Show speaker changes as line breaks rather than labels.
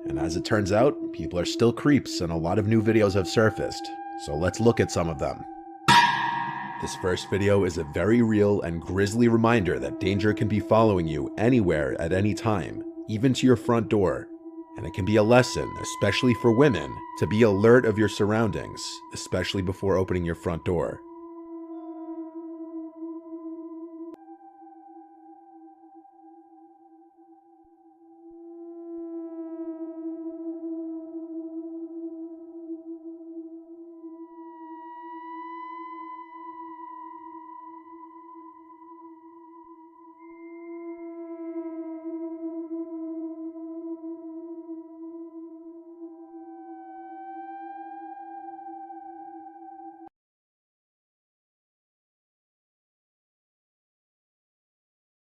And as it turns out, people are still creeps and a lot of new videos have surfaced, so let's look at some of them. This first video is a very real and grisly reminder that danger can be following you anywhere at any time, even to your front door. And it can be a lesson, especially for women, to be alert of your surroundings, especially before opening your front door.